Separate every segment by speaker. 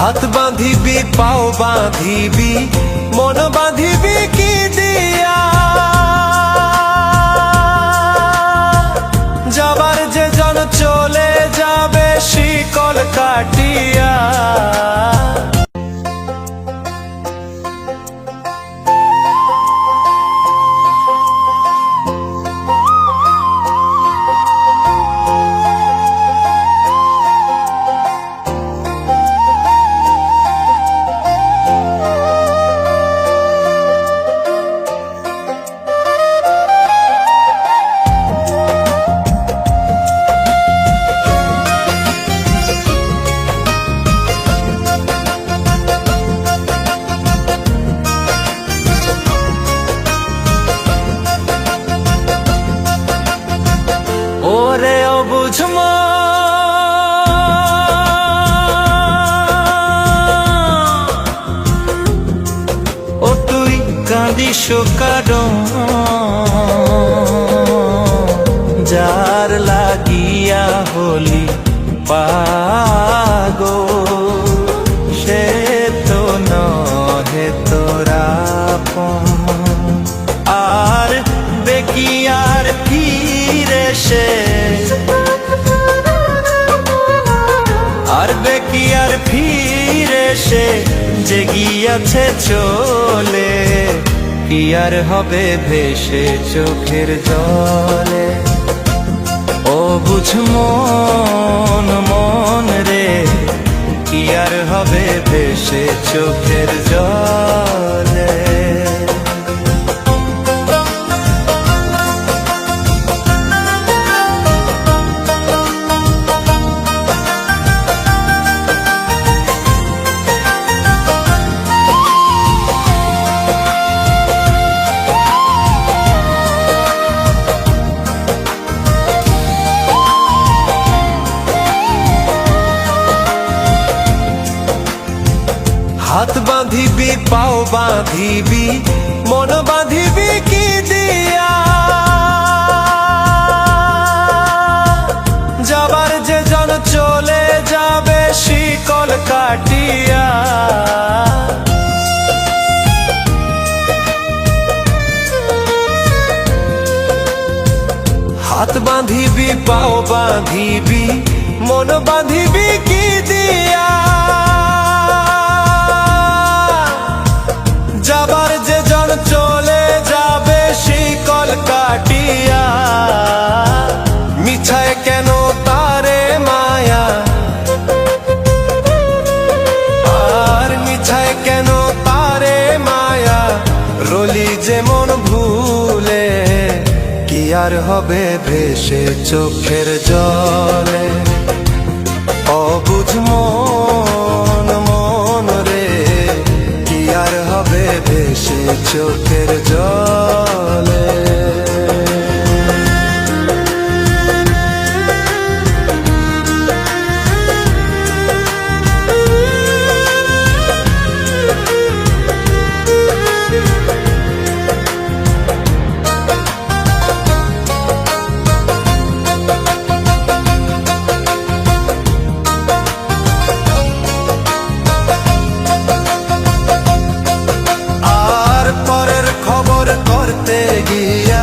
Speaker 1: হাত বাঁধিবি পাও বাঁধিবি মন বাঁধিবি কি দিয়া, যাবার যে জন চলে যাবে শিকল কাটিয়া। ওরে অবুঝ ও তুই কাঁদিস কারণ যার লাগিয়া হলি পাগল, সে তো নহে তোরা আর বেকিয়ার ফিরে সে, আর বেকিয়ার ফিরে সে যে গিয়াছে চলে, কি আর হবে ভেসে চোখের জলে। ও বুঝ মন মন রে, কি আর হবে ভেসে চোখের জলে। হাত বাঁধিবি পাও বাঁধিবি মন বাঁধিবি কি দিয়া, যাবার যে জন চলে যাবে শিকল কাটিয়া। হাত বাঁধিবি পাও বাঁধিবি মন বাঁধিবি কি দিয়া, যাবার যে জন চলে যাবে শিকল কাটিয়া। মিছায় কেন তারে মায়া, আর মিছায় কেন তারে মায়া, রলি যেমন ভুলে, কি আর হবে ভেসে চোখের জলে। অবুঝ মন মন রে, কি আর হবে ভেসে চোখের জলে। করতে গিয়া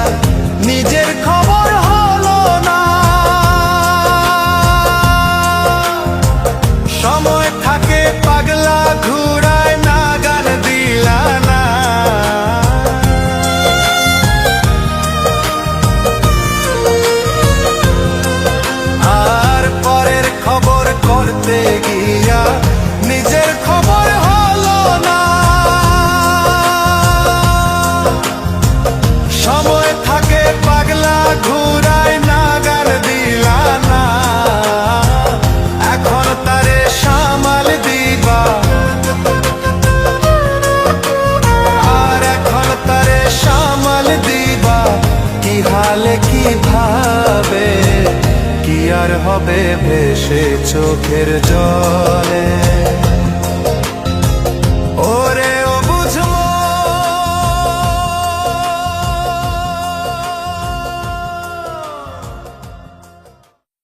Speaker 1: নিজের খবর হলো না, সময় থাকে পাগলা ঘুরায় নাগাল দিলা না। আর পরের খবর করতে গিয়া নিজের খবর হলো না, সময় থাকে পাগলা ঘুরায় নাগাল দিলা না। এখন তারে সামাল দিবা, আর এখন তারে সামাল দিবা, কি হালে কি ভাবে, কি আর হবে ভেসে চোখের জলে।